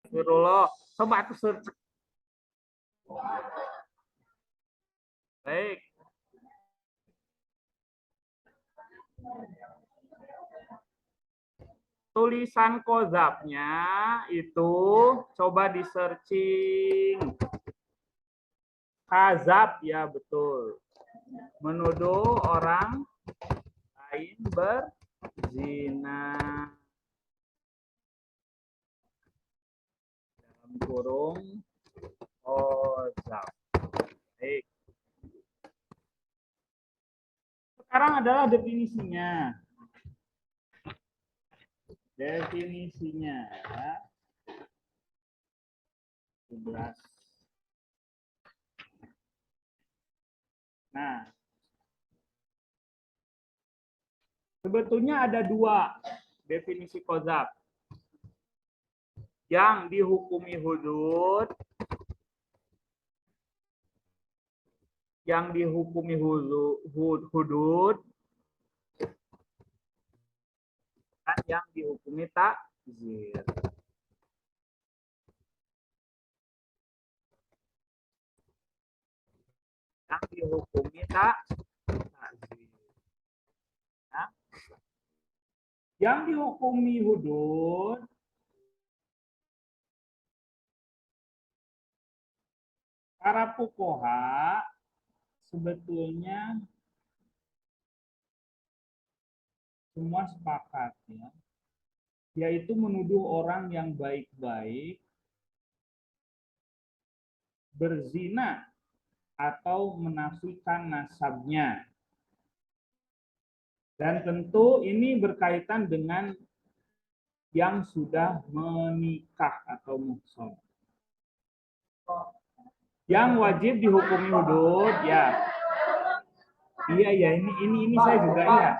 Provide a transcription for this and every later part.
Astagfirullah. Coba tuh search. Baik. Tulisan kozapnya itu coba di searching. Kazab ya betul. Menuduh orang lain berzina. Dalam kurung kozab. Baik. Sekarang adalah definisinya. Definisinya ya. 11. Nah, sebetulnya ada dua definisi kozab. Yang dihukumi hudud, dan yang dihukumi takzir. Yang dihukumi takzir. Nah, yang dihukumi hudud para fuqaha sebetulnya semua sepakat ya, yaitu menuduh orang yang baik-baik berzina atau menafikan nasabnya. Dan tentu ini berkaitan dengan yang sudah menikah atau muhsan. Yang wajib dihukumi hudud ya. Iya ya, ini saya juga iya.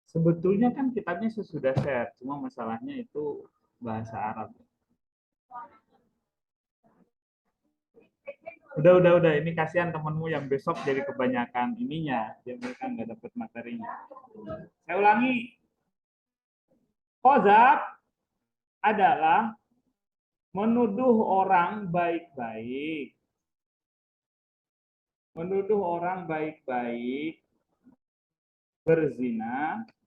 Sebetulnya kan kitabnya sudah share, cuma masalahnya itu bahasa Arab. Udah. Ini kasihan temenmu yang besok jadi kebanyakan ininya, dia mereka nggak dapat materinya. Saya ulangi, kozab adalah menuduh orang baik-baik, berzina,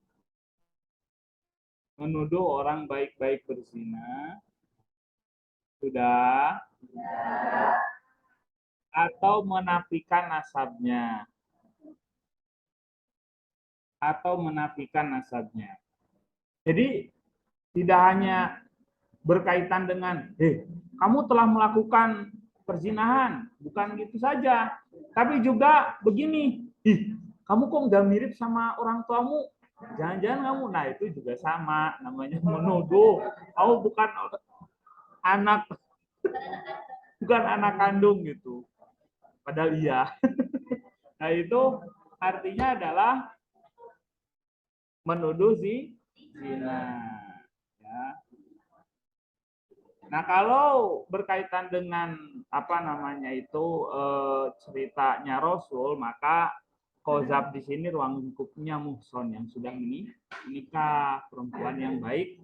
sudah, atau menafikan nasabnya. Jadi tidak hanya berkaitan dengan, kamu telah melakukan perzinahan, bukan gitu saja, tapi juga begini, kamu kok nggak mirip sama orang tuamu, jangan-jangan kamu, nah itu juga sama, namanya menuduh, kamu bukan anak kandung gitu, padahal iya. Nah itu artinya adalah menuduh zina. Ya. Nah kalau berkaitan dengan ceritanya Rasul, maka kozab di sini ruang lingkupnya muhson yang sudah menikah, perempuan yang baik.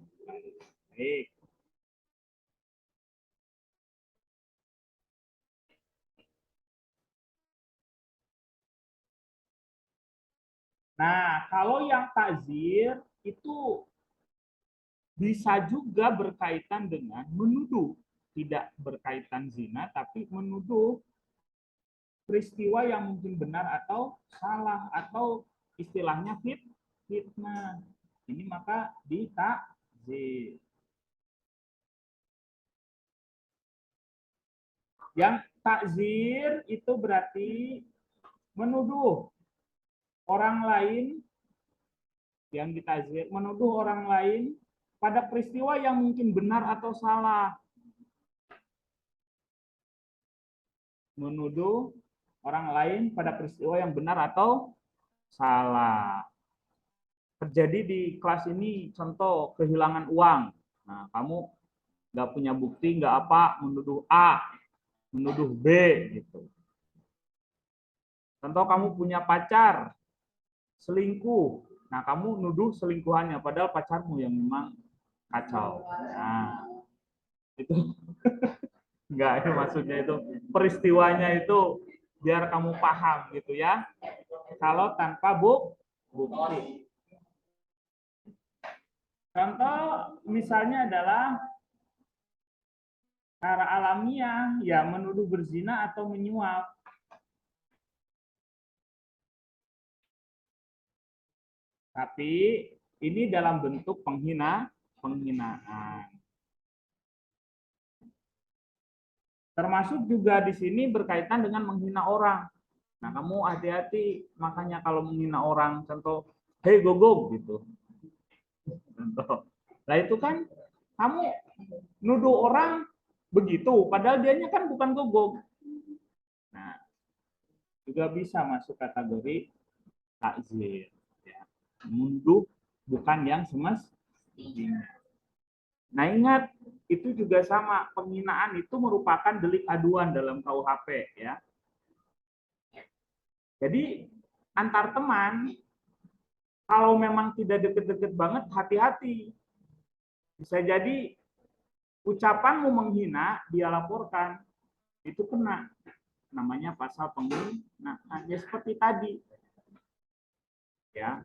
Nah, kalau yang takzir itu bisa juga berkaitan dengan menuduh, tidak berkaitan zina, tapi menuduh peristiwa yang mungkin benar atau salah, atau istilahnya fitnah. Ini maka ditakzir. Yang takzir itu berarti menuduh orang lain, yang ditakzir menuduh orang lain pada peristiwa yang mungkin benar atau salah. Menuduh orang lain pada peristiwa yang benar atau salah. Terjadi di kelas ini contoh kehilangan uang. Nah, kamu nggak punya bukti, nggak apa, menuduh A, menuduh B, gitu. Contoh kamu punya pacar, selingkuh. Nah, kamu nuduh selingkuhannya, padahal pacarmu yang memang kacau. Nah, itu enggak, itu maksudnya itu peristiwanya itu biar kamu paham gitu ya. Kalau tanpa bukti. Contoh misalnya adalah cara alamiah, ya menuduh berzina atau menyuap. Tapi ini dalam bentuk penghinaan. Termasuk juga di sini berkaitan dengan menghina orang. Nah, kamu hati-hati, makanya kalau menghina orang, contoh, hei gogok gitu. Contoh. Nah, itu kan kamu nuduh orang begitu, padahal dianya kan bukan gogok. Nah, juga bisa masuk kategori takzir. Ya. Menuduh bukan yang semestinya. Nah, ingat, itu juga sama, penghinaan itu merupakan delik aduan dalam KUHP ya. Jadi antar teman, kalau memang tidak deket-deket banget, hati-hati. Bisa jadi ucapanmu menghina, dia laporkan, itu kena. Namanya pasal penghinaan. Ya seperti tadi. Ya.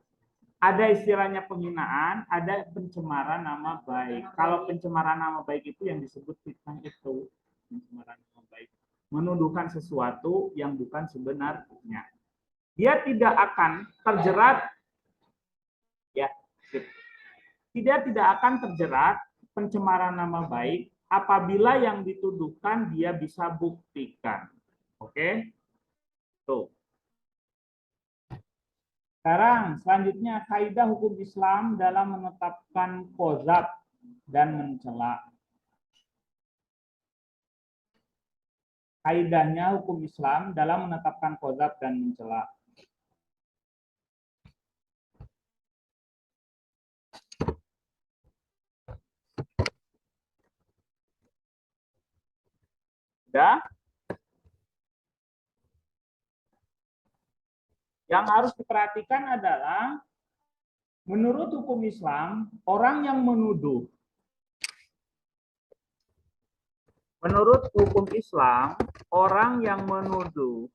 Ada istilahnya penghinaan, ada pencemaran nama baik. Kalau pencemaran nama baik itu yang disebut fitnah itu. Pencemaran nama baik. Menuduhkan sesuatu yang bukan sebenarnya. Dia tidak akan terjerat, ya, dia tidak akan terjerat pencemaran nama baik apabila yang dituduhkan dia bisa buktikan. Oke? Tuh. Sekarang selanjutnya kaidah hukum Islam dalam menetapkan qadzaf dan mencela. Kaidahnya hukum Islam dalam menetapkan qadzaf dan mencela. Ya. Yang harus diperhatikan adalah menurut hukum Islam, orang yang menuduh, menurut hukum Islam, orang yang menuduh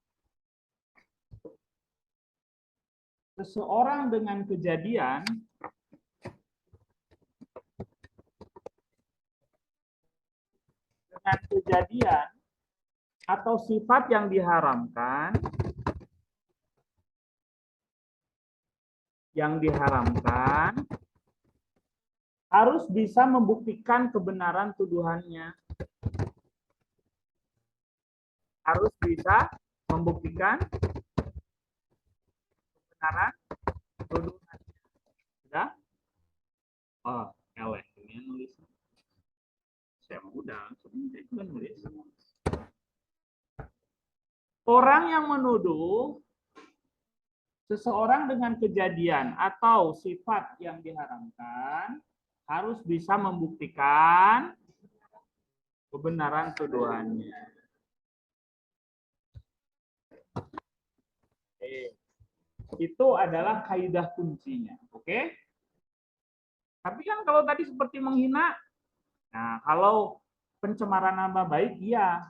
seseorang dengan kejadian atau sifat yang diharamkan, harus bisa membuktikan kebenaran tuduhannya. Harus bisa membuktikan kebenaran tuduhannya. Sudah? Oh, eleh ini nulis. Saya mau udah, saya juga nulis. Orang yang menuduh seseorang dengan kejadian atau sifat yang diharamkan harus bisa membuktikan kebenaran tuduhannya. Itu adalah kaidah kuncinya. Oke? Tapi kan kalau tadi seperti menghina, nah kalau pencemaran nama baik, iya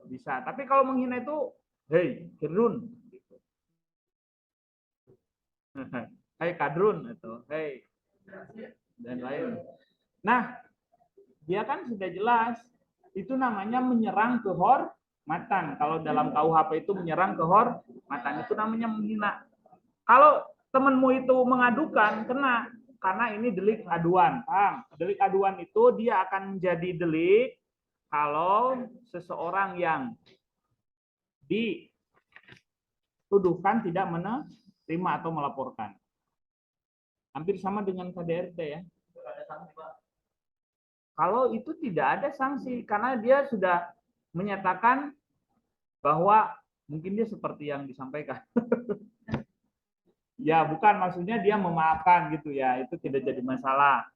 bisa. Tapi kalau menghina itu, hei, Kirun. Gitu. Hei, Kadrun. Atau hei, dan lain. Nah, dia kan sudah jelas. Itu namanya menyerang kehormatan. Kalau dalam KUHP itu menyerang kehormatan. Itu namanya menghina. Kalau temanmu itu mengadukan, kena. Karena ini delik aduan. Paham? Delik aduan itu dia akan menjadi delik kalau seseorang yang dituduhkan tidak menerima atau melaporkan. Hampir sama dengan KDRT ya. Kalau itu tidak ada sanksi karena dia sudah menyatakan bahwa mungkin dia seperti yang disampaikan. Ya, bukan maksudnya dia memaafkan gitu ya, itu tidak jadi masalah.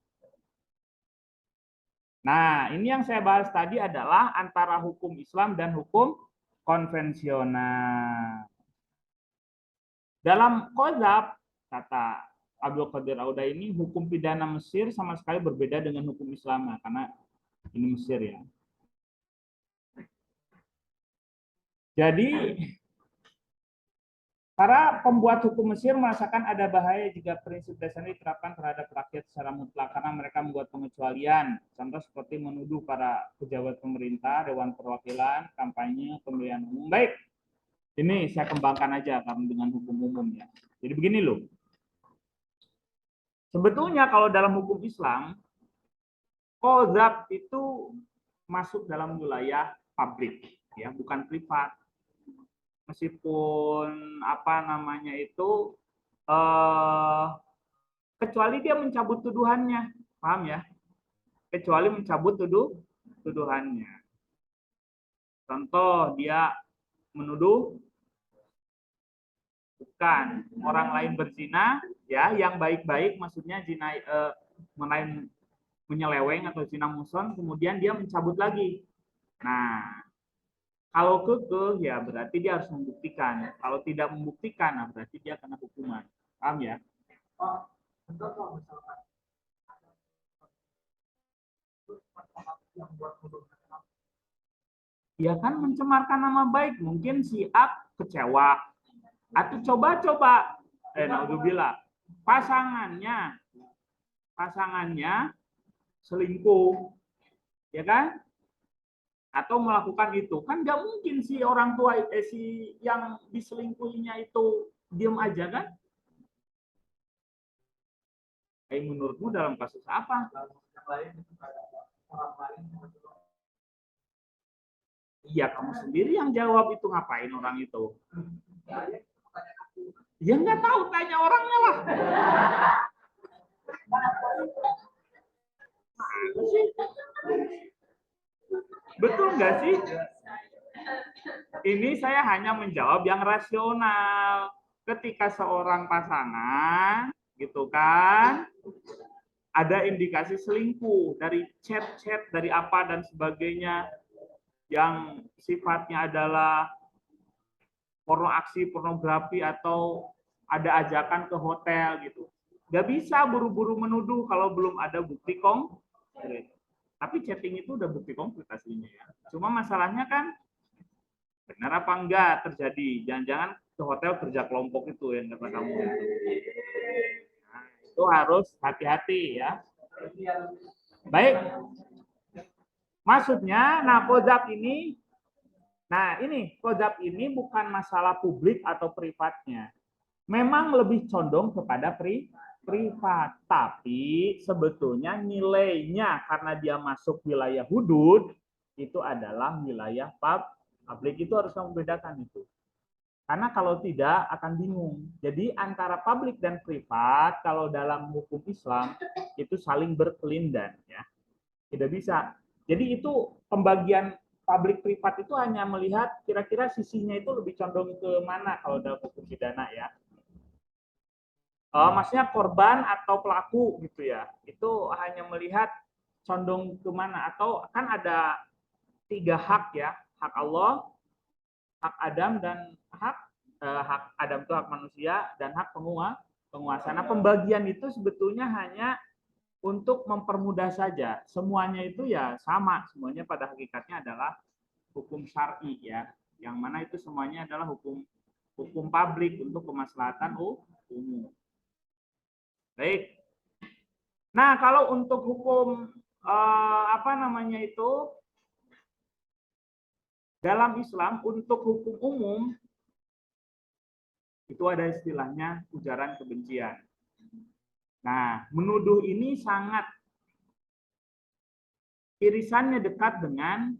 Nah, ini yang saya bahas tadi adalah antara hukum Islam dan hukum konvensional. Dalam qadzaf, kata Abdul Qadir Auda ini, hukum pidana Mesir sama sekali berbeda dengan hukum Islam, karena ini Mesir ya. Jadi para pembuat hukum Mesir merasakan ada bahaya jika prinsip dasar ini diterapkan terhadap rakyat secara mutlak, karena mereka membuat pengecualian. Contoh seperti menuduh para pejabat pemerintah, Dewan Perwakilan, kampanye, pemilihan umum. Baik, ini saya kembangkan aja karena dengan hukum umum ya. Jadi begini loh. Sebetulnya kalau dalam hukum Islam, qadzaf itu masuk dalam wilayah publik, ya, bukan privat. Meskipun apa namanya itu kecuali dia mencabut tuduhannya, paham ya? Kecuali mencabut tuduhannya. Contoh dia menuduh bukan orang lain berzina, ya, yang baik-baik, maksudnya zina menyeleweng atau zina muson, kemudian dia mencabut lagi. Nah, kalau kekeh ya berarti dia harus membuktikan. Kalau tidak membuktikan, nah berarti dia kena hukuman. Paham ya? Ya kan mencemarkan nama baik. Mungkin si A kecewa. Atau coba-coba, naudzubillah, pasangannya selingkuh. Ya kan? Atau melakukan itu, kan nggak mungkin si orang tua si yang diselingkuhinya itu diam aja kan? Menurutmu dalam kasus apa? Iya, kamu sendiri yang jawab itu, ngapain orang itu? Ya nggak tahu, tanya orangnya lah. Betul nggak sih? Ini saya hanya menjawab yang rasional. Ketika seorang pasangan, gitu kan, ada indikasi selingkuh dari chat-chat, dari apa dan sebagainya, yang sifatnya adalah aksi pornografi atau ada ajakan ke hotel gitu. Nggak bisa buru-buru menuduh kalau belum ada bukti konkret. Tapi chatting itu udah bukti konkret aslinya ya. Cuma masalahnya kan benar apa enggak terjadi. Jangan-jangan ke hotel kerja kelompok itu yang kata kamu itu. Nah, itu harus hati-hati ya. Baik. Maksudnya, nah qadzaf ini, qadzaf ini bukan masalah publik atau privatnya. Memang lebih condong kepada privat, tapi sebetulnya nilainya karena dia masuk wilayah hudud itu adalah wilayah publik. Itu harus membedakan itu. Karena kalau tidak akan bingung. Jadi antara publik dan privat kalau dalam hukum Islam itu saling berkelindan ya. Tidak bisa. Jadi itu pembagian publik privat itu hanya melihat kira-kira sisinya itu lebih condong ke mana kalau dalam hukum pidana ya. Maksudnya korban atau pelaku gitu ya, itu hanya melihat condong ke mana, atau kan ada 3 hak ya, hak Allah, hak Adam, dan hak Adam itu hak manusia, dan hak penguasa. Nah, pembagian itu sebetulnya hanya untuk mempermudah saja. Semuanya itu ya sama, semuanya pada hakikatnya adalah hukum syar'i ya, yang mana itu semuanya adalah hukum publik untuk kemaslahatan umum. Baik. Nah, kalau untuk hukum dalam Islam untuk hukum umum itu ada istilahnya ujaran kebencian. Nah, menuduh ini sangat irisannya dekat dengan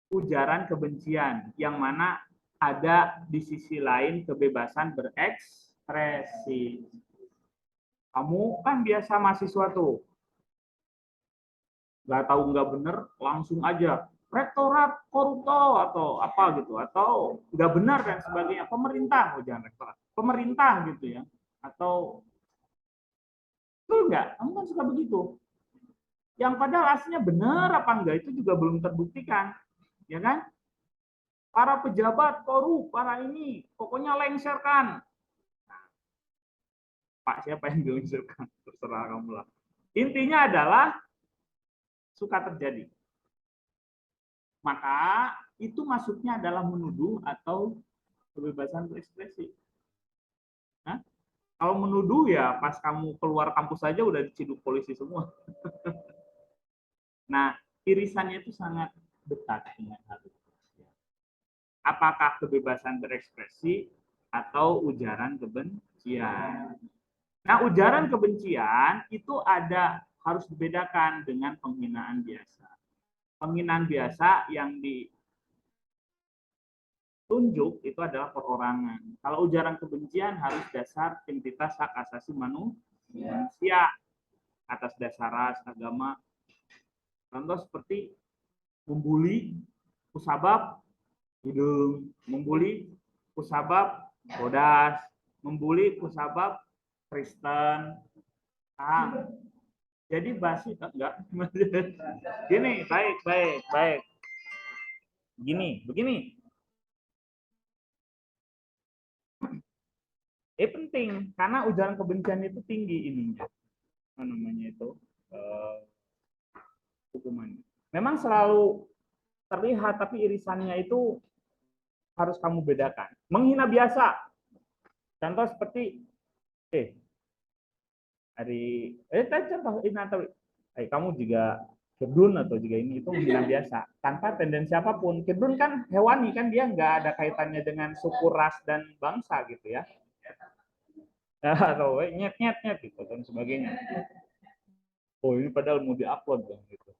ujaran kebencian, yang mana ada di sisi lain kebebasan berekspresi. Kamu kan biasa mahasiswa tuh, nggak tahu nggak bener, langsung aja rektorat koruptor atau apa gitu, atau nggak benar dan sebagainya, pemerintah, jangan rektorat, pemerintah gitu ya, atau betul nggak? Kamu kan suka begitu. Yang padahal aslinya benar apa enggak itu juga belum terbuktikan, ya kan? Para pejabat korup, para ini, pokoknya lengserkan. Pak siapa yang diusulkan, terserah kamu lah. Intinya adalah suka terjadi. Maka itu maksudnya adalah menuduh atau kebebasan berekspresi. Nah, kalau menuduh ya pas kamu keluar kampus saja udah diciduk polisi semua. Nah, irisannya itu sangat dekat dengan hal itu. Apakah kebebasan berekspresi atau ujaran kebencian? Nah, ujaran kebencian itu harus dibedakan dengan penghinaan biasa. Penghinaan biasa yang ditunjuk itu adalah perorangan. Kalau ujaran kebencian harus dasar entitas hak asasi manusia atas dasar ras, agama. Contoh seperti membuli kusabab hidung, membuli kusabab bodas, membuli kusabab Kristen. Jadi basi enggak? Gini, baik. Begini. Penting karena ujaran kebencian itu tinggi ininya. Apa namanya itu? Hukumannya. Memang selalu terlihat tapi irisannya itu harus kamu bedakan. Menghina biasa. Contoh seperti contoh ini atau kamu juga kedun atau juga ini itu menghina biasa tanpa tendensi apapun. Kedun kan hewani kan dia nggak ada kaitannya dengan suku, ras dan bangsa gitu ya. Atau nyet gitu dan sebagainya. Oh ini padahal mau diupload dong gitu.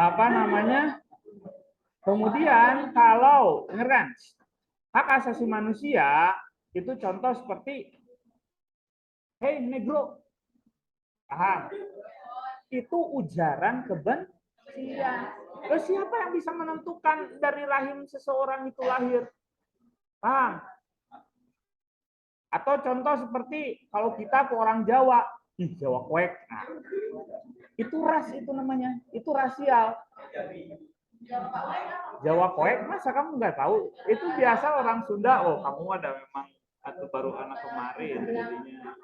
Apa namanya? Kemudian kalau ngeran hak asasi manusia itu contoh seperti hey negro, paham? Itu ujaran kebencian. Terus siapa yang bisa menentukan dari rahim seseorang itu lahir? Paham? Atau contoh seperti kalau kita ke orang Jawa, Jawa kuek. Nah, itu ras itu namanya, itu rasial. Jawa kuek, masa kamu nggak tahu? Itu biasa orang Sunda, oh kamu ada memang atau baru anak kemarin jadinya.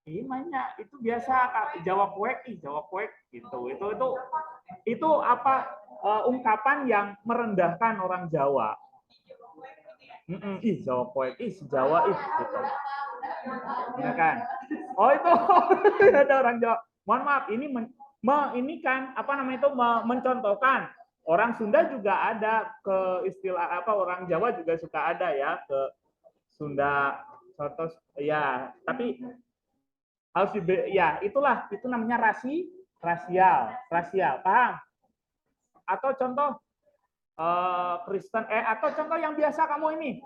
Banyak itu biasa Jawa kuek gitu. Itu apa ungkapan yang merendahkan orang Jawa. Jawa kuek, si Jawa gitu. Ya kan? Oh itu ada orang Jawa. Mohon maaf, ini kan apa namanya itu mencontohkan. Orang Sunda juga ada ke istilah apa orang Jawa juga suka ada ya ke Sunda contoh ya, tapi harus ya itulah itu namanya rasial, paham? Atau contoh Kristen atau contoh yang biasa kamu ini,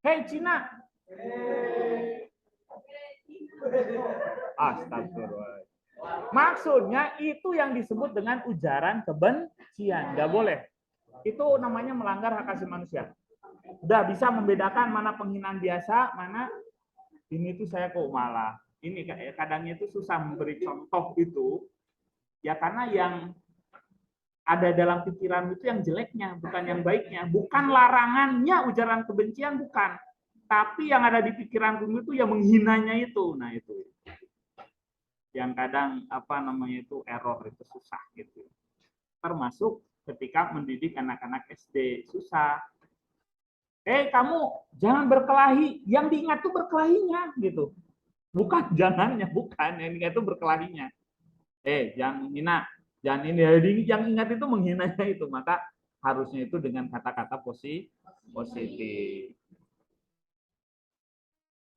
hey Cina, astagfirullah. Maksudnya itu yang disebut dengan ujaran kebencian, nggak boleh. Itu namanya melanggar hak asasi manusia. Udah bisa membedakan mana penghinaan biasa, mana ini tuh saya kok malah ini kadangnya itu susah memberi contoh itu ya karena yang ada dalam pikiran itu yang jeleknya bukan yang baiknya, bukan larangannya ujaran kebencian bukan, tapi yang ada di pikiran itu yang menghinanya itu. Nah itu yang kadang apa namanya itu error itu susah gitu, termasuk ketika mendidik anak-anak SD susah. Kamu jangan berkelahi, yang diingat tuh berkelahinya gitu. Bukan jangannya, bukan yang ingat itu berkelahinya. Jangan menghina, jangan ini. Yang ingat itu menghinanya itu, maka harusnya itu dengan kata-kata positif.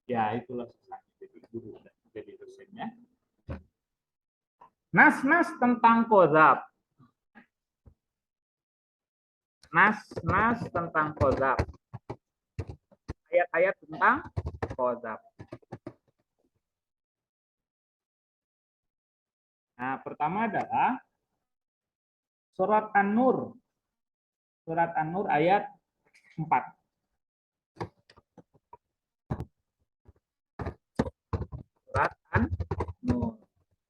Ya itulah susahnya jadi guru dan jadi dosennya. Nas tentang qadzab. Nas tentang qadzab. Ayat-ayat tentang qadzab. Nah, pertama adalah surat An-Nur. Surat An-Nur ayat 4. Surat An-Nur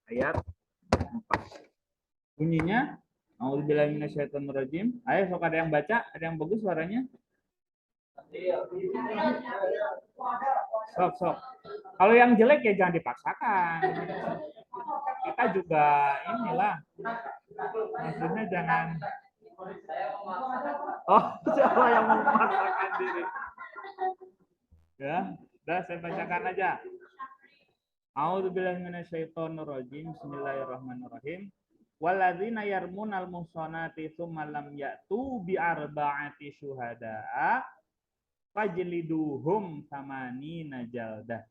ayat 4. Bunyinya, A'udzubillahi minasyaitonirrajim. Ayo sok ada yang baca, ada yang bagus suaranya. Sok, sok. Kalau yang jelek ya jangan dipaksakan. Kita juga inilah, maksudnya jangan. Oh, siapa yang memaksakan diri? Ya, udah saya bacakan aja. A'udzubillahi minasyaitonirrajim. Bismillahirrahmanirrahim. Walladzina yarmunal muhsanati tsumma lam ya'tu bi arba'ati syuhada'a fajliduhum samanina jaldah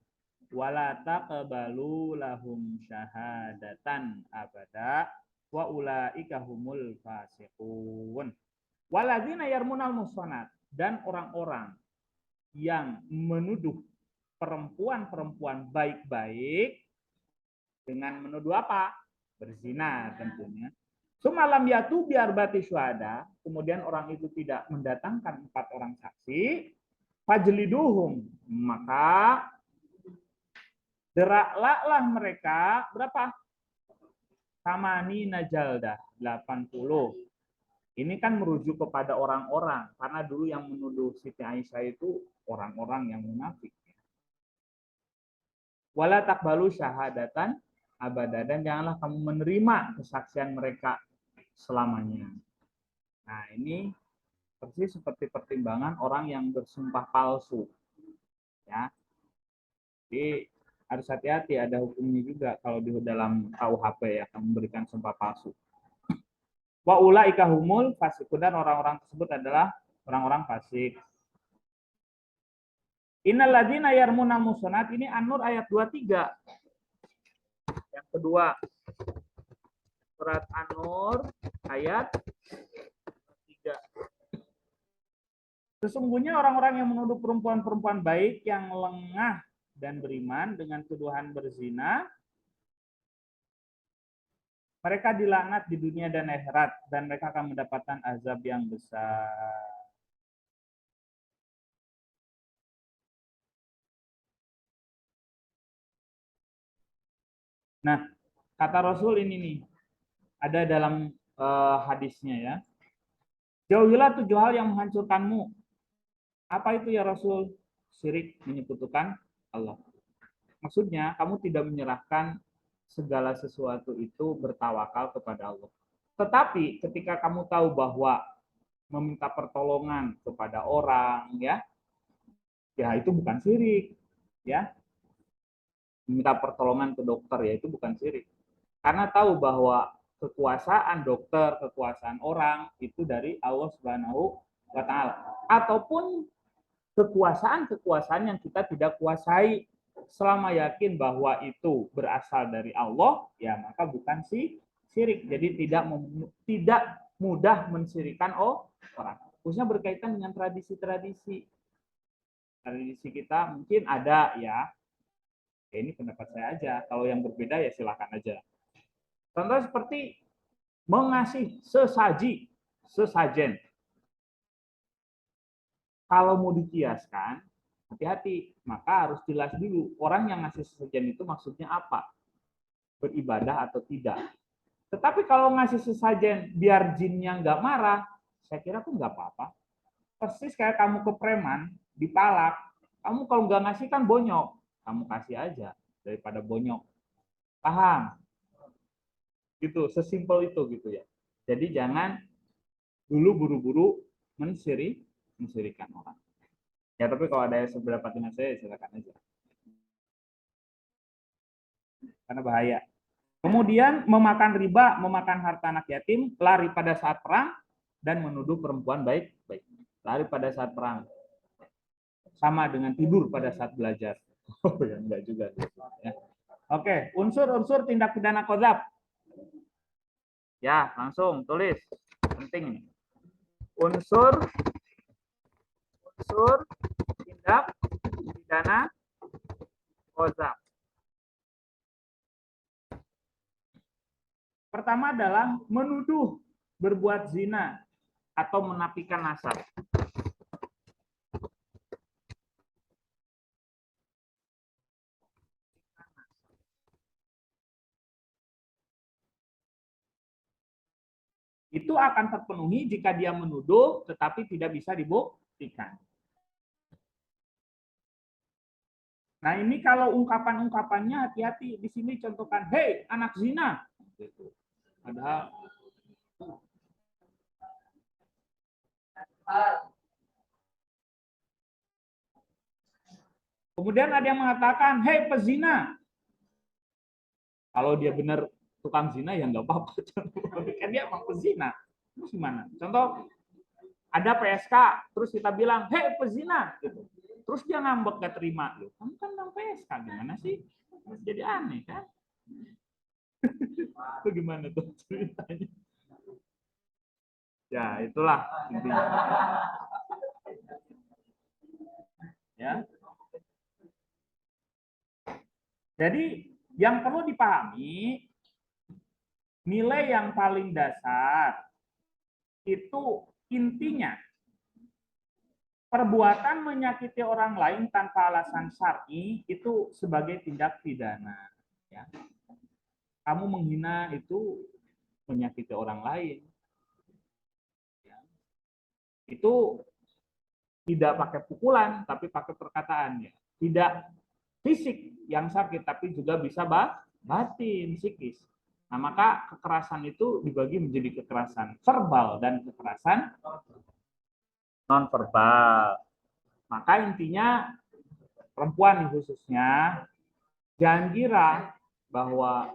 wala taqbalu lahum syahadatan abada wa ulaika humul fasiqun. Walladzina yarmunal muhsanat, dan orang-orang yang menuduh perempuan-perempuan baik-baik dengan menuduh apa? Berzina tentunya. Semalam yatu biar bati syuhada, kemudian orang itu tidak mendatangkan 4 orang saksi, fajliduhum, maka deraklah mereka berapa? Samani najaldah, 80. Ini kan merujuk kepada orang-orang, karena dulu yang menuduh Siti Aisyah itu orang-orang yang munafik. Wala takbalu syahadatan abada, dan janganlah kamu menerima kesaksian mereka selamanya. Nah, ini persis seperti pertimbangan orang yang bersumpah palsu. Ya. Jadi harus hati-hati, ada hukumnya juga kalau di dalam KUHP ya, kamu memberikan sumpah palsu. Wa ulaika humul fasiqun, dan orang-orang tersebut adalah orang-orang fasik. Innal ladzina yarmuna muhsanat, ini An-Nur ayat 23. Yang kedua, surat An-Nur ayat 3. Sesungguhnya orang-orang yang menuduh perempuan-perempuan baik yang lengah dan beriman dengan tuduhan berzina, mereka dilaknat di dunia dan akhirat, dan mereka akan mendapatkan azab yang besar. Nah, kata Rasul ini nih, ada dalam hadisnya ya. Jauhilah 7 hal yang menghancurkanmu. Apa itu ya Rasul? Syirik, menyekutukan Allah. Maksudnya, kamu tidak menyerahkan segala sesuatu itu bertawakal kepada Allah. Tetapi ketika kamu tahu bahwa meminta pertolongan kepada orang, ya itu bukan syirik, ya. Meminta pertolongan ke dokter, ya itu bukan syirik. Karena tahu bahwa kekuasaan dokter, kekuasaan orang itu dari Allah Subhanahu wa taala. Ataupun kekuasaan-kekuasaan yang kita tidak kuasai, selama yakin bahwa itu berasal dari Allah, ya maka bukan syirik. Jadi tidak mudah mensyirikan orang. Khususnya berkaitan dengan tradisi-tradisi. Tradisi kita mungkin ada ya. Ini pendapat saya aja. Kalau yang berbeda ya silakan aja. Contoh seperti mengasih sesajen. Kalau mau dikiaskan, hati-hati. Maka harus jelas dulu, orang yang ngasih sesajen itu maksudnya apa? Beribadah atau tidak. Tetapi kalau ngasih sesajen biar jinnya nggak marah, saya kira tuh nggak apa-apa. Persis kayak kamu ke preman, dipalak. Kamu kalau nggak ngasih kan bonyok. Kamu kasih aja daripada bonyok. Paham? Gitu, sesimpel itu gitu ya. Jadi jangan dulu buru-buru mensyirikan orang. Ya tapi kalau ada yang seberapa dengan saya silakan aja. Karena bahaya. Kemudian memakan riba, memakan harta anak yatim, lari pada saat perang, dan menuduh perempuan baik-baik. Lari pada saat perang. Sama dengan tidur pada saat belajar. Oh ya enggak juga. Ya. Oke, unsur-unsur tindak pidana qadzaf. Ya, langsung tulis. Penting ini. Unsur tindak pidana qadzaf. Pertama adalah menuduh berbuat zina atau menafikan nasab. Itu akan terpenuhi jika dia menuduh tetapi tidak bisa dibuktikan. Nah, ini kalau ungkapan-ungkapannya hati-hati. Di sini contohkan, "Hei, anak zina." Gitu. Padahal kemudian ada yang mengatakan, "Hei, pezina." Kalau dia benar tukang zina ya nggak apa-apa. Kan dia emang pezina. Terus gimana? Contoh, ada PSK, terus kita bilang, "Hei, pezina." Gitu. Terus dia ngambek gak terima. Loh, kamu kan bang PSK, gimana sih? Jadi aneh kan? Itu gimana tuh ceritanya? Ya, itulah intinya. Ya. Jadi yang perlu dipahami, nilai yang paling dasar itu intinya perbuatan menyakiti orang lain tanpa alasan syar'i itu sebagai tindak pidana. Ya. Kamu menghina itu menyakiti orang lain. Ya. Itu tidak pakai pukulan, tapi pakai perkataan. Ya. Tidak fisik yang sakit, tapi juga bisa batin, psikis. Nah, maka kekerasan itu dibagi menjadi kekerasan verbal dan kekerasan non verbal. Maka intinya perempuan khususnya jangan kira bahwa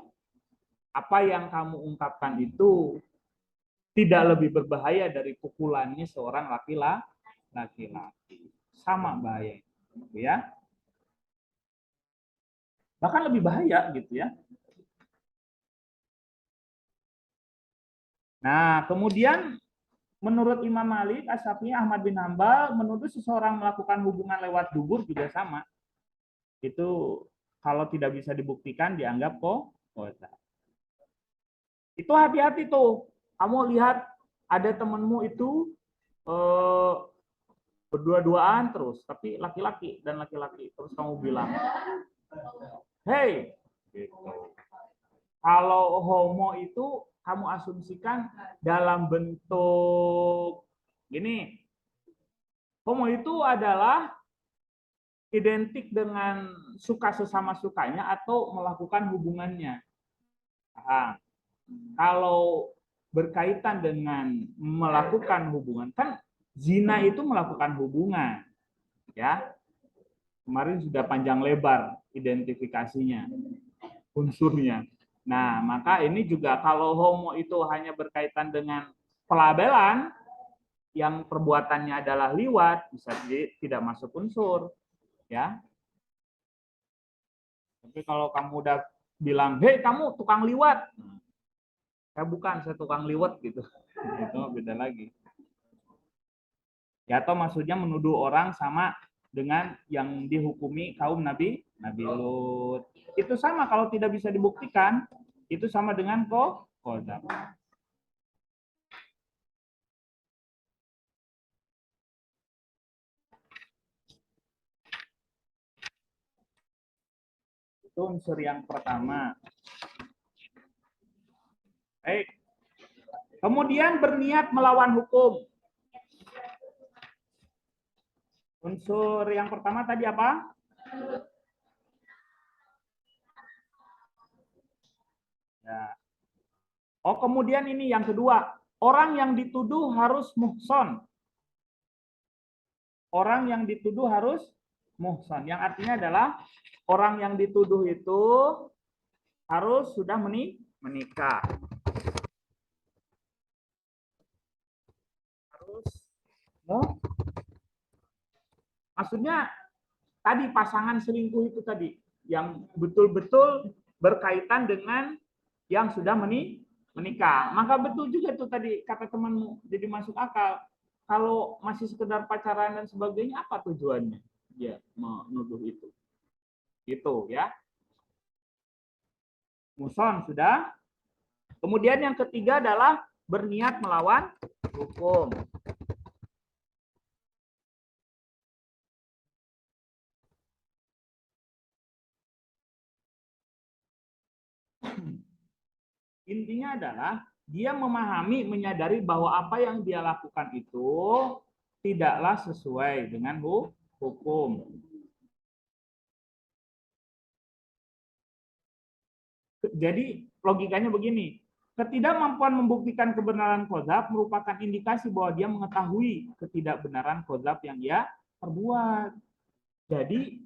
apa yang kamu ungkapkan itu tidak lebih berbahaya dari pukulannya seorang laki-laki. Sama bahaya, gitu ya. Bahkan lebih bahaya gitu ya. Nah, kemudian menurut Imam Malik, Asy-Syafi'i, Ahmad bin Hambal, menuduh seseorang melakukan hubungan lewat dubur juga sama. Itu kalau tidak bisa dibuktikan dianggap kok kosa. Itu hati-hati tuh. Kamu lihat ada temenmu itu berdua-duaan terus, tapi laki-laki dan laki-laki. Terus kamu bilang, "Hey," gitu. Kalau homo itu kamu asumsikan dalam bentuk gini. Homo itu adalah identik dengan suka sesama sukanya atau melakukan hubungannya. Nah, kalau berkaitan dengan melakukan hubungan, kan zina itu melakukan hubungan, ya. Kemarin sudah panjang lebar identifikasinya, unsurnya. Nah, maka ini juga kalau homo itu hanya berkaitan dengan pelabelan yang perbuatannya adalah liwat, bisa tidak masuk unsur, ya. Tapi kalau kamu udah bilang, "Hei, kamu tukang liwat." Saya bukan, saya tukang liwat gitu. Itu beda lagi. Ya, atau maksudnya menuduh orang sama dengan yang dihukumi kaum Nabi Lut. Itu sama kalau tidak bisa dibuktikan, itu sama dengan qadzaf. Itu unsur yang pertama. Baik. Kemudian berniat melawan hukum. Unsur yang pertama tadi apa? Ya. Oh, kemudian ini yang kedua. Orang yang dituduh harus muhson. Orang yang dituduh harus muhson. Yang artinya adalah orang yang dituduh itu harus sudah menikah. Harus, no? Maksudnya tadi pasangan selingkuh itu tadi yang betul-betul berkaitan dengan yang sudah menikah. Maka betul juga tuh tadi kata temanmu, jadi masuk akal. Kalau masih sekedar pacaran dan sebagainya, apa tujuannya dia menuduh itu? Gitu ya. Muson sudah. Kemudian yang ketiga adalah berniat melawan hukum. Intinya adalah dia memahami, menyadari bahwa apa yang dia lakukan itu tidaklah sesuai dengan hukum. Jadi logikanya begini, ketidakmampuan membuktikan kebenaran qadzaf merupakan indikasi bahwa dia mengetahui ketidakbenaran qadzaf yang dia perbuat. Jadi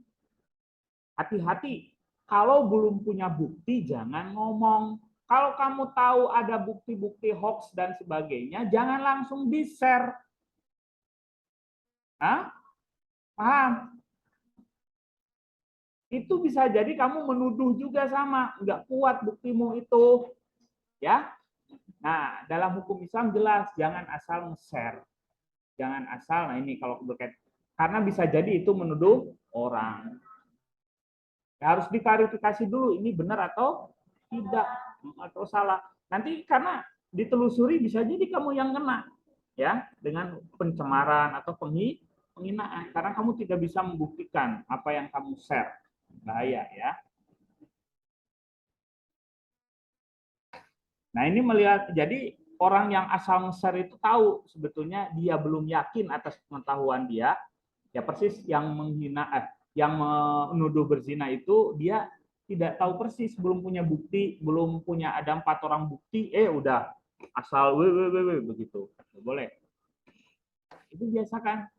hati-hati, kalau belum punya bukti jangan ngomong. Kalau kamu tahu ada bukti-bukti hoax dan sebagainya, jangan langsung di-share. Hah? Paham? Itu bisa jadi kamu menuduh juga sama, nggak kuat buktimu itu. Ya. Nah, dalam hukum Islam jelas, jangan asal nge-share. Jangan asal, nah ini kalau berkait, karena bisa jadi itu menuduh orang. Ya, harus diklarifikasi dulu, ini benar atau tidak, atau salah. Nanti karena ditelusuri bisa jadi kamu yang kena, ya, dengan pencemaran atau penghinaan, karena kamu tidak bisa membuktikan apa yang kamu share. Bahaya ya. Nah ini melihat, jadi orang yang asal nge-share itu tahu sebetulnya dia belum yakin atas pengetahuan dia, ya persis yang menghina, yang menuduh berzina itu dia tidak tahu persis, belum punya bukti, belum punya ada 4 orang bukti, udah asal begitu, boleh. Itu biasa kan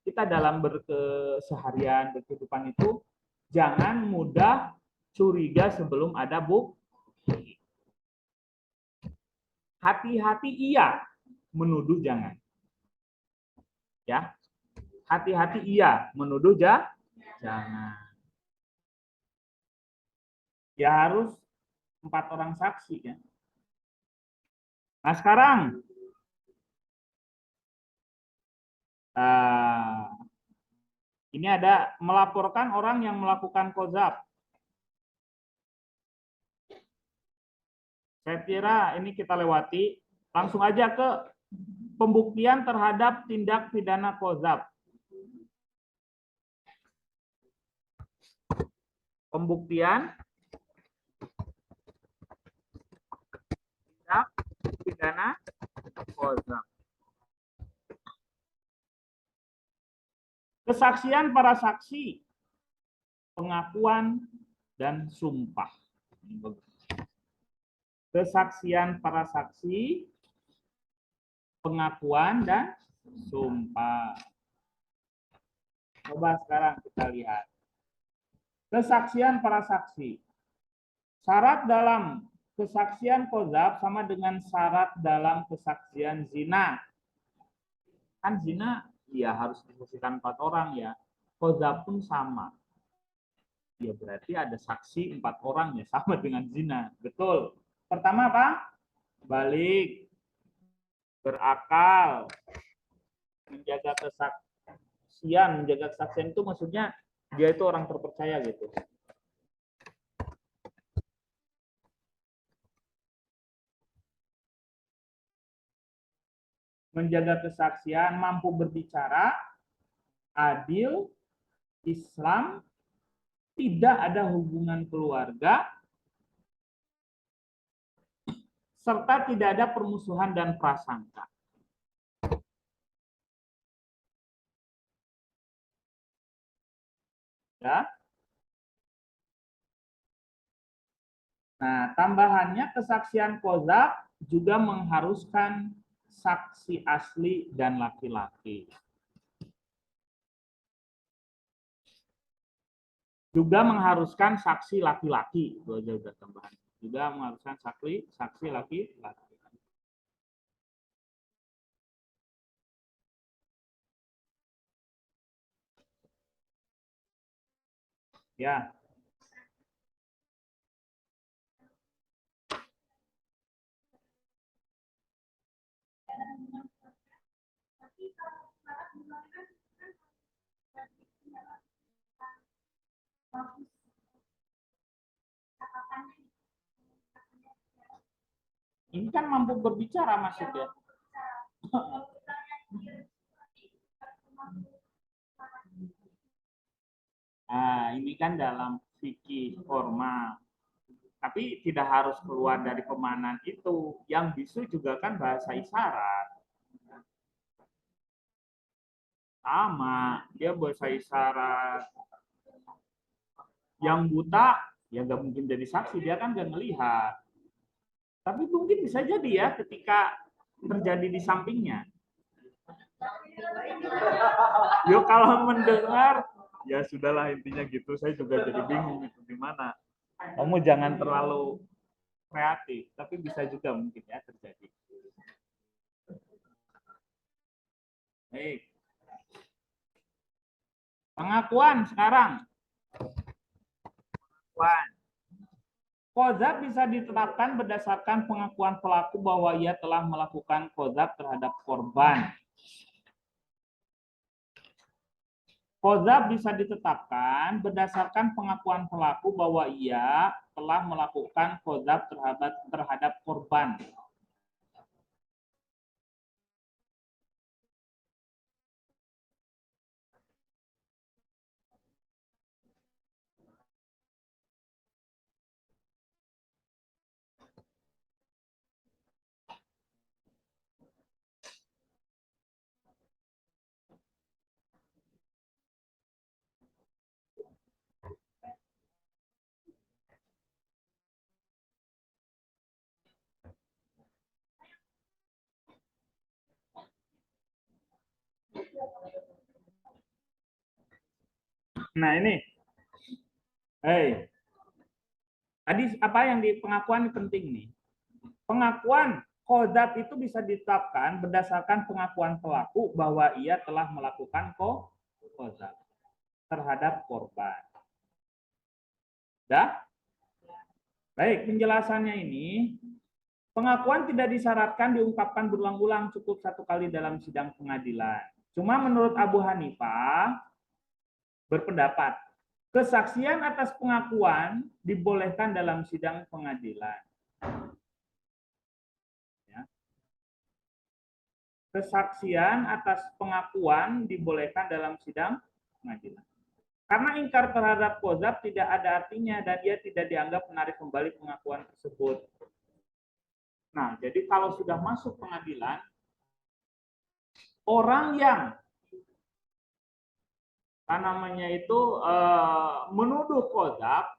kita dalam berkeseharian berkehidupan itu jangan mudah curiga sebelum ada bukti. Hati-hati iya, menuduh jangan. Ya, hati-hati iya, menuduh jangan. Ya harus 4 orang saksi ya. Nah sekarang ini ada melaporkan orang yang melakukan qadzaf. Saya kira ini kita lewati, langsung aja ke pembuktian terhadap tindak pidana qadzaf. Pembuktian tindak pidana qadzaf. Kesaksian para saksi, pengakuan dan sumpah. Kesaksian para saksi, pengakuan dan sumpah. Coba sekarang kita lihat. Kesaksian para saksi. Syarat dalam kesaksian qadzaf sama dengan syarat dalam kesaksian zina. Kan zina ya harus disaksikan 4 orang ya. Qadzaf pun sama. Ya berarti ada saksi 4 orang ya, sama dengan zina. Betul. Pertama apa? Balik, berakal, menjaga kesaksian. Menjaga kesaksian itu maksudnya dia itu orang terpercaya gitu. Menjaga kesaksian, mampu berbicara, adil, Islam, tidak ada hubungan keluarga, serta tidak ada permusuhan dan prasangka. Ya. Nah, tambahannya kesaksian qadzaf juga mengharuskan saksi asli dan laki-laki. Juga mengharuskan saksi laki-laki, itu aja udah tambahan. Juga mengharuskan saksi laki-laki. Ya. Ini kan mampu berbicara maksudnya. Nah, ini kan dalam fikih formal. Tapi tidak harus keluar dari pemahaman itu. Yang bisu juga kan bahasa isyarat. Sama, dia bahasa isyarat. Yang buta Ya nggak mungkin jadi saksi, dia kan nggak ngelihat. Tapi mungkin bisa jadi ya ketika terjadi di sampingnya. Yuk kalau mendengar, ya sudahlah intinya gitu. Saya juga jadi bingung itu gimana. Kamu jangan terlalu kreatif, tapi bisa juga mungkin ya terjadi. Baik. Pengakuan sekarang. Pengakuan. Qadzaf bisa ditetapkan berdasarkan pengakuan pelaku bahwa ia telah melakukan qadzaf terhadap korban. Qadzaf bisa ditetapkan berdasarkan pengakuan pelaku bahwa ia telah melakukan qadzaf terhadap korban. Nah ini, tadi apa yang di pengakuan penting nih. Pengakuan qadzaf itu bisa ditetapkan berdasarkan pengakuan pelaku bahwa ia telah melakukan qadzaf terhadap korban. Dah? Baik, penjelasannya ini, pengakuan tidak disyaratkan diungkapkan berulang-ulang, cukup satu kali dalam sidang pengadilan. Cuma menurut Abu Hanifah berpendapat, kesaksian atas pengakuan dibolehkan dalam sidang pengadilan. Ya. Kesaksian atas pengakuan dibolehkan dalam sidang pengadilan. Karena ingkar terhadap qadzaf tidak ada artinya dan dia tidak dianggap menarik kembali pengakuan tersebut. Nah, jadi kalau sudah masuk pengadilan, orang yang menuduh qadzaf,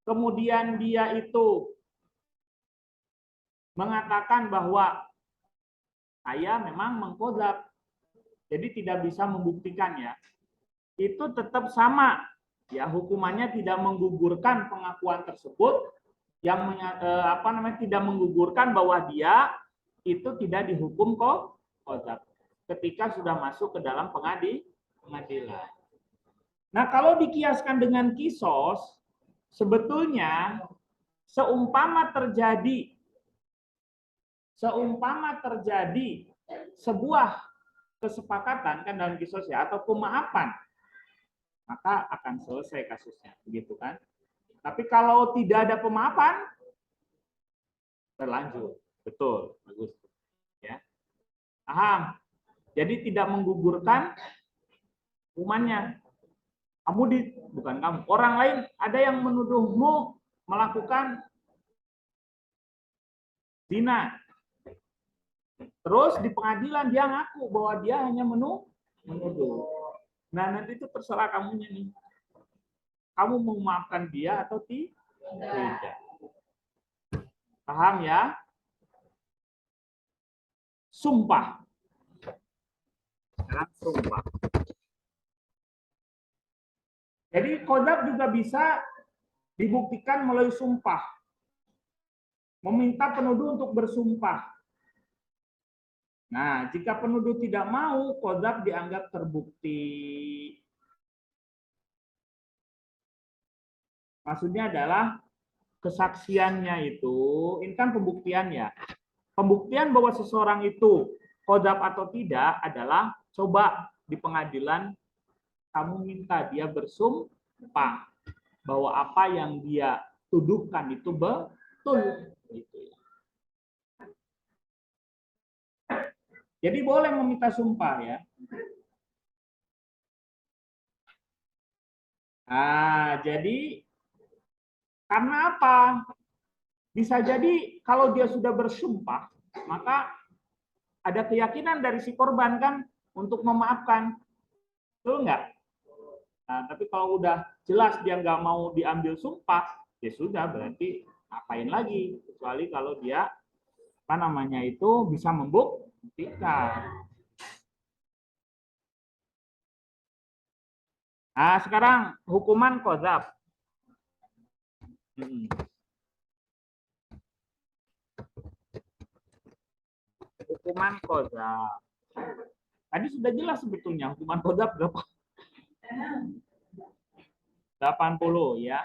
kemudian dia itu mengatakan bahwa saya memang mengqadzaf, jadi tidak bisa membuktikannya, itu tetap sama, ya hukumannya tidak menggugurkan pengakuan tersebut, yang tidak menggugurkan bahwa dia itu tidak dihukum qadzaf ketika sudah masuk ke dalam pengadilan. Nah, kalau dikiaskan dengan kisos, sebetulnya seumpama terjadi sebuah kesepakatan kan dalam kisos ya, atau pemaafan, maka akan selesai kasusnya, begitu kan? Tapi kalau tidak ada pemaafan, berlanjut. Betul, bagus. Ya. Paham? Jadi tidak menggugurkan hukumannya. Orang lain ada yang menuduhmu melakukan zina. Terus di pengadilan dia ngaku bahwa dia hanya menuduh. Nah, nanti itu terserah kamunya nih. Kamu mau memaafkan dia atau tidak? Paham ya? Sumpah. Sekarang sumpah. Jadi qadzaf juga bisa dibuktikan melalui sumpah. Meminta penuduh untuk bersumpah. Nah, jika penuduh tidak mau, qadzaf dianggap terbukti. Maksudnya adalah kesaksiannya itu, ini kan pembuktian ya. Pembuktian bahwa seseorang itu qadzaf atau tidak adalah coba di pengadilan kamu minta dia bersumpah bahwa apa yang dia tuduhkan itu betul. Jadi boleh meminta sumpah ya. Nah, jadi karena apa? Bisa jadi kalau dia sudah bersumpah, maka ada keyakinan dari si korban kan untuk memaafkan. Betul nggak? Nah, tapi kalau udah jelas dia nggak mau diambil sumpah, ya sudah berarti apain lagi kecuali kalau dia apa namanya itu bisa membuktikan. Nah, sekarang hukuman qadzaf. Hukuman qadzaf. Tadi sudah jelas sebetulnya hukuman qadzaf berapa? 80 ya.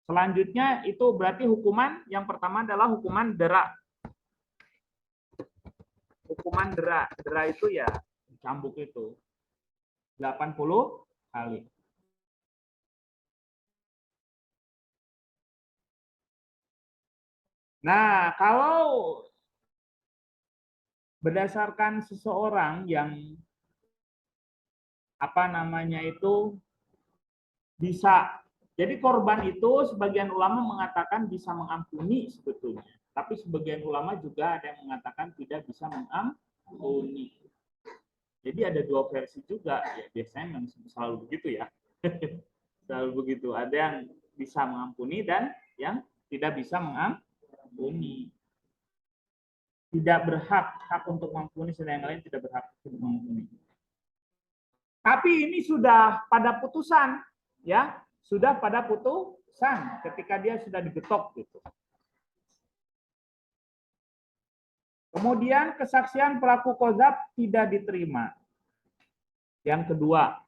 Selanjutnya itu berarti hukuman yang pertama adalah hukuman dera. Hukuman dera. Dera itu ya cambuk itu 80 kali. Nah, kalau berdasarkan seseorang yang apa namanya itu bisa, jadi korban itu sebagian ulama mengatakan bisa mengampuni sebetulnya, tapi sebagian ulama juga ada yang mengatakan tidak bisa mengampuni. Jadi ada dua versi juga, ya biasanya memang selalu begitu ya. Selalu begitu, ada yang bisa mengampuni dan yang tidak bisa mengampuni. Tidak berhak hak untuk mengampuni, sedang yang lain tidak berhak untuk mengampuni. Tapi ini sudah pada putusan, ya, sudah pada putusan ketika dia sudah digetok gitu. Kemudian kesaksian pelaku qadzaf tidak diterima. Yang kedua,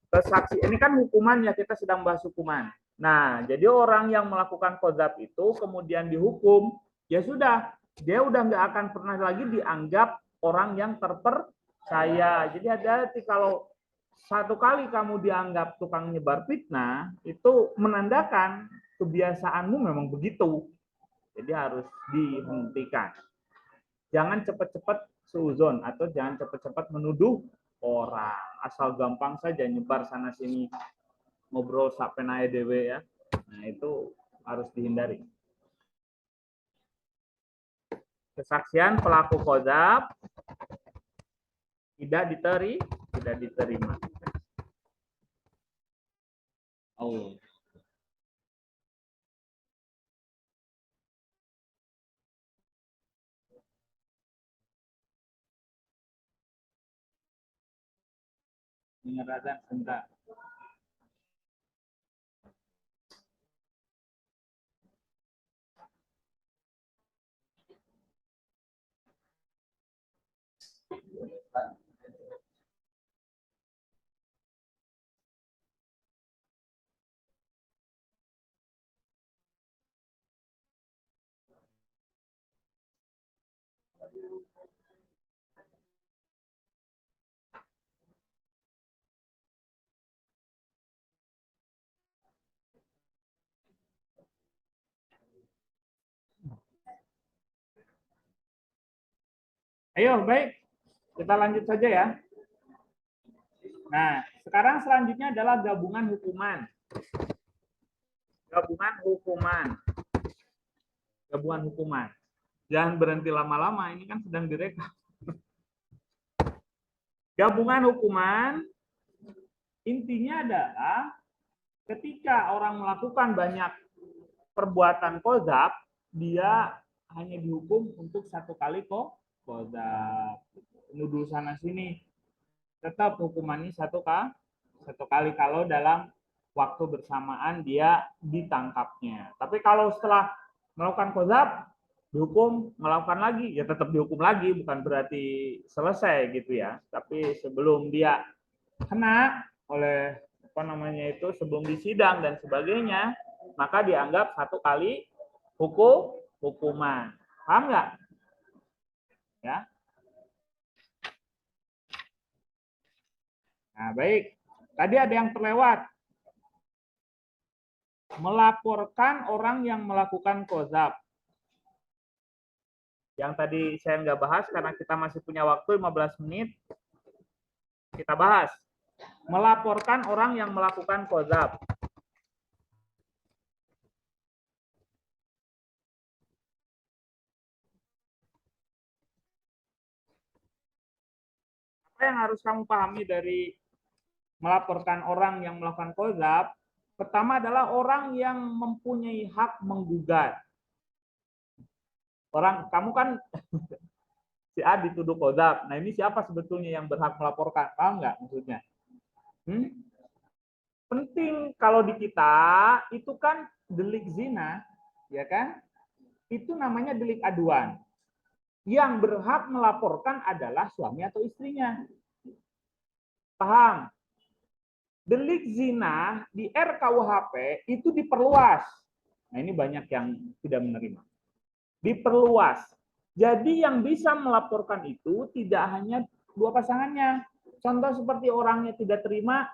kesaksi ini kan hukuman ya, kita sedang bahas hukuman. Nah, jadi orang yang melakukan qadzaf itu kemudian dihukum, ya sudah, dia udah nggak akan pernah lagi dianggap orang yang terpercaya. Jadi hati-hati kalau satu kali kamu dianggap tukang nyebar fitnah, itu menandakan kebiasaanmu memang begitu. Jadi harus dihentikan. Jangan cepat-cepat seuzon atau jangan cepat-cepat menuduh orang. Asal gampang saja nyebar sana sini, ngobrol sampai naik dewe ya. Nah itu harus dihindari. Kesaksian pelaku qadzaf tidak diterima. Oh. Menyerahkan sebentar. Ayo, baik. Kita lanjut saja ya. Nah, sekarang selanjutnya adalah gabungan hukuman. Gabungan hukuman. Gabungan hukuman. Jangan berhenti lama-lama, ini kan sedang direkam. Gabungan hukuman intinya adalah ketika orang melakukan banyak perbuatan qadzaf, dia hanya dihukum untuk satu kali qadzaf. Nuduh sana sini, tetap hukumannya satu kali kalau dalam waktu bersamaan dia ditangkapnya. Tapi kalau setelah melakukan qadzaf dihukum melakukan lagi, ya tetap dihukum lagi, bukan berarti selesai gitu ya. Tapi sebelum dia kena oleh apa namanya itu, sebelum disidang dan sebagainya, maka dianggap satu kali hukuman. Paham nggak? Ya. Nah, baik. Tadi ada yang terlewat. Melaporkan orang yang melakukan qadzaf. Yang tadi saya nggak bahas karena kita masih punya waktu 15 menit. Kita bahas. Melaporkan orang yang melakukan qadzaf. Apa yang harus kamu pahami dari melaporkan orang yang melakukan qadzaf, pertama adalah orang yang mempunyai hak menggugat. Orang, kamu kan si A dituduh qadzaf. Nah, ini siapa sebetulnya yang berhak melaporkan? Paham nggak maksudnya? Penting kalau di kita itu kan delik zina, ya kan? Itu namanya delik aduan. Yang berhak melaporkan adalah suami atau istrinya. Paham? Delik zina di RKUHP itu diperluas. Nah, ini banyak yang tidak menerima. Diperluas. Jadi yang bisa melaporkan itu tidak hanya dua pasangannya. Contoh seperti orangnya tidak terima,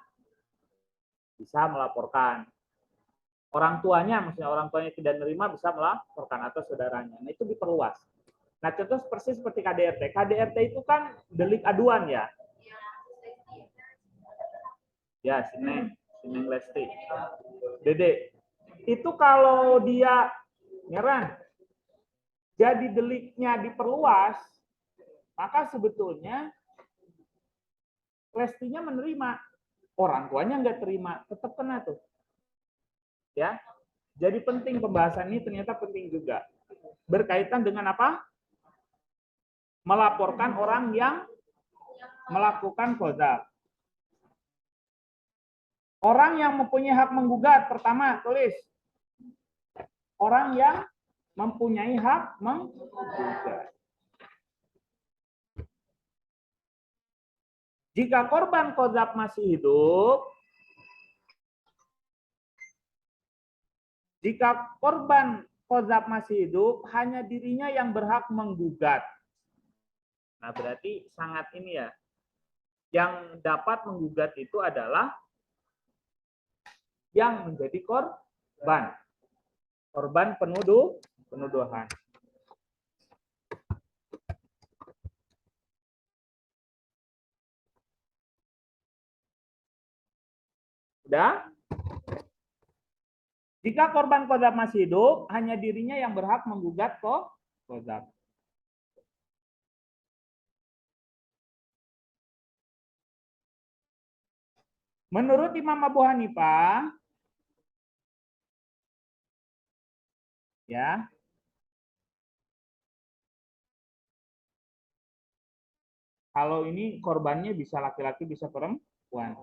bisa melaporkan. Orang tuanya, maksudnya orang tuanya tidak menerima, bisa melaporkan, atau saudaranya. Nah, itu diperluas. Nah, contoh persis seperti KDRT. KDRT itu kan delik aduan ya. Ya, Sineng Lesti. Dede. Itu kalau dia nyerang, jadi deliknya diperluas, maka sebetulnya Lestinya menerima. Orang tuanya nggak terima, tetap kena tuh. Ya, jadi penting pembahasan ini, ternyata penting juga. Berkaitan dengan apa? Melaporkan orang yang melakukan qadzaf. Orang yang mempunyai hak menggugat, pertama tulis. Orang yang mempunyai hak menggugat. Jika korban qadzaf masih hidup, hanya dirinya yang berhak menggugat. Nah, berarti sangat ini ya. Yang dapat menggugat itu adalah yang menjadi korban. Korban penuduhan. Udah? Jika korban qadzaf masih hidup, hanya dirinya yang berhak menggugat qadzaf. Menurut Imam Abu Hanifah, ya, kalau ini korbannya bisa laki-laki, bisa perempuan.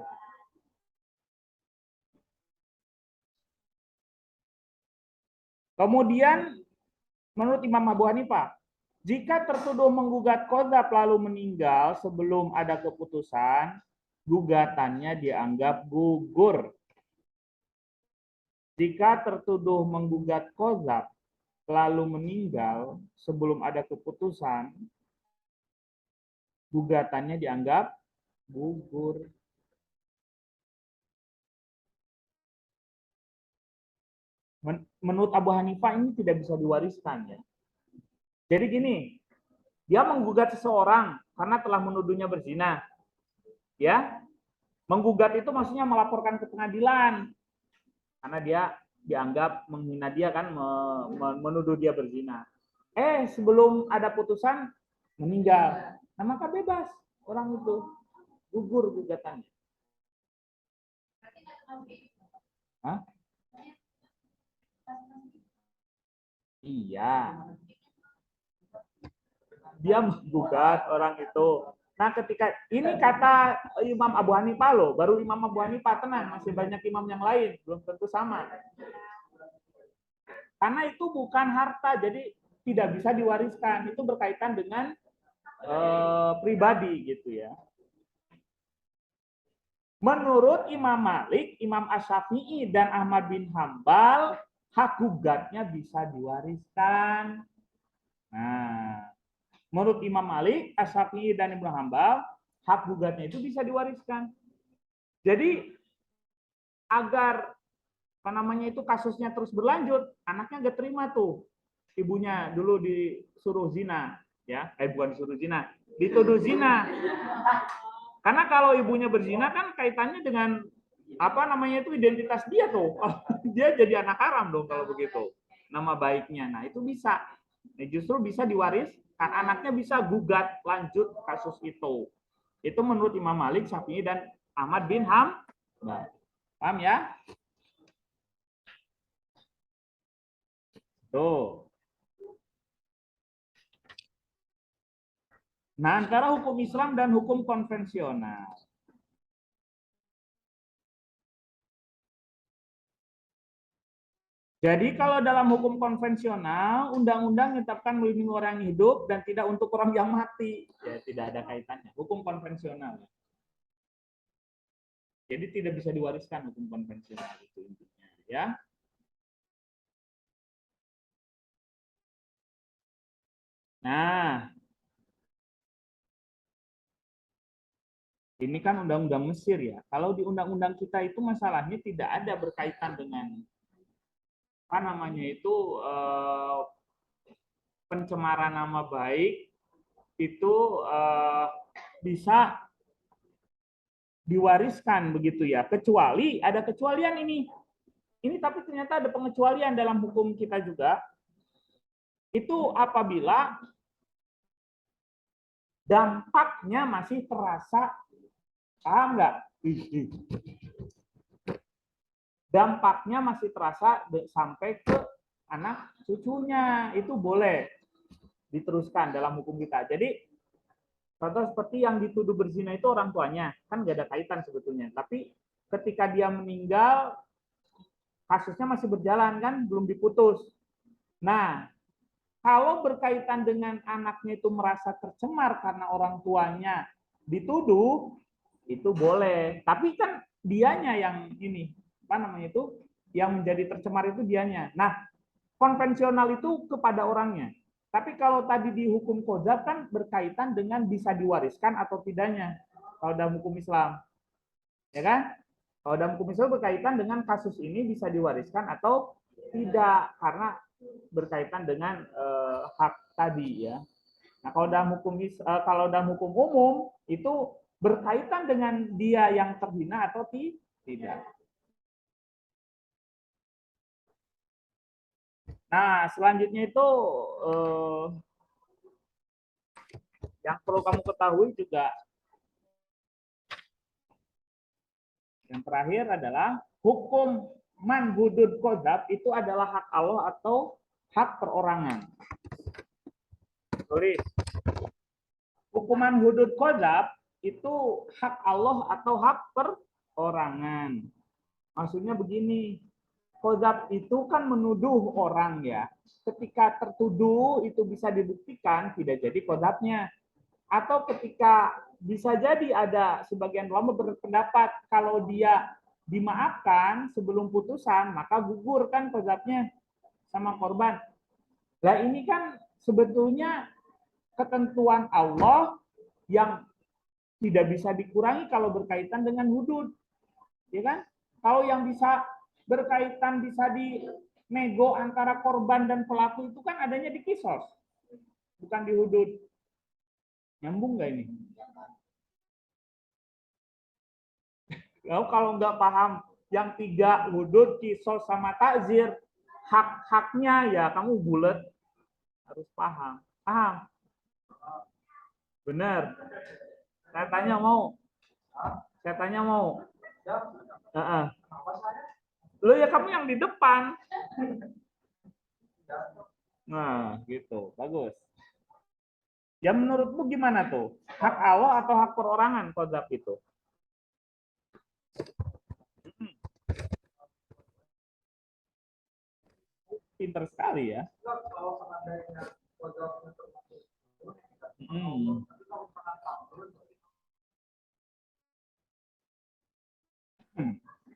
Kemudian, menurut Imam Abu Hanifah, jika tertuduh menggugat qadzaf lalu meninggal sebelum ada keputusan, gugatannya dianggap gugur. Jika tertuduh menggugat qadzaf lalu meninggal sebelum ada keputusan, gugatannya dianggap gugur. Menurut Abu Hanifah ini tidak bisa diwariskan ya. Jadi gini, dia menggugat seseorang karena telah menuduhnya berzina. Ya. Menggugat itu maksudnya melaporkan ke pengadilan. Karena dia dianggap menghina dia kan, menuduh dia berzina. Sebelum ada putusan meninggal. Nah, maka bebas orang itu, gugur gugatannya. Hah? Iya. Dia menggugat orang itu. Nah, ketika ini kata Imam Abu Hanifah loh, baru Imam Abu Hanifah, tenang, masih banyak imam yang lain, belum tentu sama. Karena itu bukan harta, jadi tidak bisa diwariskan. Itu berkaitan dengan pribadi gitu ya. Menurut Imam Malik, Imam Asy-Syafi'i dan Ahmad bin Hambal, hak gugatnya bisa diwariskan. Nah, menurut Imam Malik, Asy-Syafi'i dan Ibnu Hambal, hak gugatnya itu bisa diwariskan. Jadi agar itu kasusnya terus berlanjut, anaknya nggak terima tuh, ibunya dulu disuruh zina, ya, bukan disuruh zina, dituduh zina. Karena kalau ibunya berzina kan kaitannya dengan itu identitas dia tuh. Dia jadi anak haram dong kalau begitu. Nama baiknya. Nah, itu bisa. Justru bisa diwariskan, anaknya bisa gugat lanjut kasus itu. Itu menurut Imam Malik, Syafi'i dan Ahmad bin Hambal. Paham ya? Tuh. Nah, antara hukum Islam dan hukum konvensional. Jadi kalau dalam hukum konvensional, undang-undang menetapkan melindungi orang yang hidup dan tidak untuk orang yang mati. Ya, tidak ada kaitannya. Hukum konvensional. Jadi tidak bisa diwariskan hukum konvensional itu intinya, ya. Nah, ini kan undang-undang Mesir ya. Kalau di undang-undang kita itu masalahnya tidak ada berkaitan dengan apa namanya itu pencemaran nama baik itu bisa diwariskan begitu ya. Kecuali ada kecualian ini. Ini tapi ternyata ada pengecualian dalam hukum kita juga. Itu apabila dampaknya masih terasa, paham nggak? Dampaknya masih terasa sampai ke anak cucunya, itu boleh diteruskan dalam hukum kita. Jadi contoh seperti yang dituduh berzina itu orang tuanya, kan nggak ada kaitan sebetulnya. Tapi ketika dia meninggal, kasusnya masih berjalan kan, belum diputus. Nah, kalau berkaitan dengan anaknya itu merasa tercemar karena orang tuanya dituduh, itu boleh. Tapi kan dianya yang ini, apa namanya itu, yang menjadi tercemar itu dianya. Nah, konvensional itu kepada orangnya. Tapi kalau tadi di hukum qadzaf kan berkaitan dengan bisa diwariskan atau tidaknya. Kalau dalam hukum Islam, ya kan? Kalau dalam hukum Islam berkaitan dengan kasus ini bisa diwariskan atau tidak karena berkaitan dengan hak tadi ya. Nah, kalau dalam hukum umum itu berkaitan dengan dia yang terhina atau tidak. Nah, selanjutnya itu yang perlu kamu ketahui juga yang terakhir adalah hukum man hudud qadzaf itu adalah hak Allah atau hak perorangan. Tulis. Hukuman hudud qadzaf itu hak Allah atau hak perorangan. Maksudnya begini, qadzaf itu kan menuduh orang ya. Ketika tertuduh itu bisa dibuktikan tidak jadi qadzafnya. Atau ketika bisa jadi ada sebagian ulama berpendapat kalau dia dimaafkan sebelum putusan maka gugur kan qadzafnya sama korban. Nah ini kan sebetulnya ketentuan Allah yang tidak bisa dikurangi kalau berkaitan dengan hudud, ya kan? Kalau yang bisa berkaitan bisa dinego antara korban dan pelaku itu kan adanya di kisos, bukan di hudud. Nyambung nggak ini? Lalu kalau nggak paham yang tiga hudud, kisos sama takzir, hak-haknya ya kamu bulat harus paham. Paham? Benar. Saya tanya mau. Saya tanya mau. Lo ya kamu yang di depan. Nah, gitu. Bagus. Ya menurutmu gimana tuh? Hak Allah atau hak perorangan qadzaf itu? Pinter sekali ya. Hmm.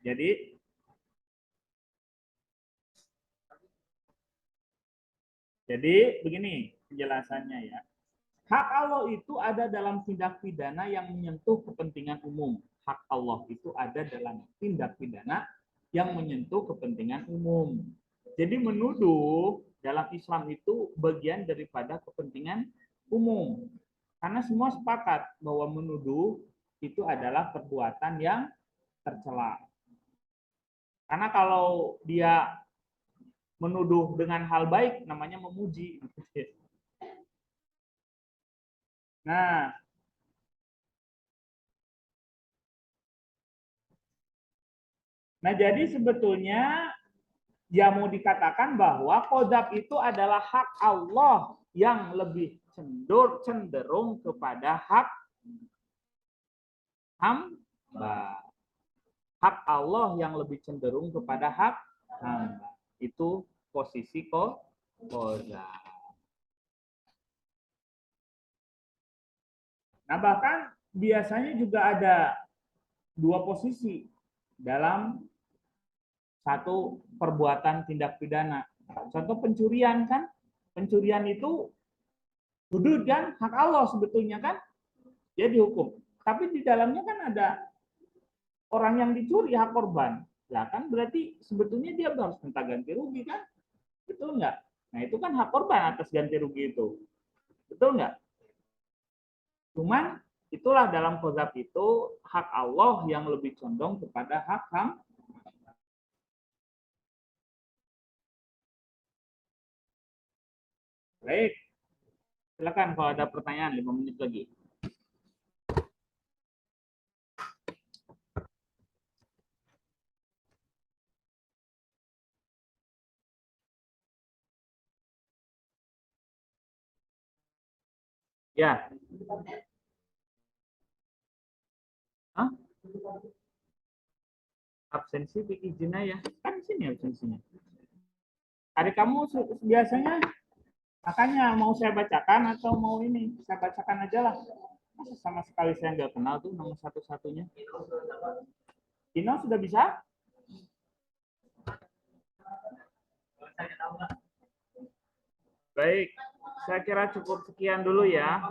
Jadi begini penjelasannya ya. Hak Allah itu ada dalam tindak pidana yang menyentuh kepentingan umum. Hak Allah itu ada dalam tindak pidana yang menyentuh kepentingan umum. Jadi menuduh dalam Islam itu bagian daripada kepentingan umum. Karena semua sepakat bahwa menuduh itu adalah perbuatan yang tercela. Karena kalau dia menuduh dengan hal baik namanya memuji. Nah, Nah, jadi sebetulnya ya mau dikatakan bahwa qadzaf itu adalah hak Allah yang lebih cenderung kepada hak hamba. Hak Allah yang lebih cenderung kepada hak hamba. Itu posisi qadzaf. Nah, bahkan biasanya juga ada dua posisi dalam satu perbuatan tindak pidana. Contoh pencurian kan? Pencurian itu hudud kan? Hak Allah sebetulnya kan? Dia dihukum. Tapi di dalamnya kan ada orang yang dicuri, hak korban. Lah kan berarti sebetulnya dia harus minta ganti rugi kan? Betul nggak? Nah itu kan hak korban atas ganti rugi itu. Betul nggak? Cuman itulah dalam qadzaf itu hak Allah yang lebih condong kepada hak hamba. Baik, silakan kalau ada pertanyaan 5 menit lagi. Ya. Hah? Absensi bikin izin ya. Kan di sini absensinya. Hari kamu biasanya makanya mau saya bacakan atau mau ini? Saya bacakan aja lah. Masa sama sekali saya nggak kenal tuh nomor satu-satunya. Dino sudah bisa? Baik, saya kira cukup sekian dulu ya.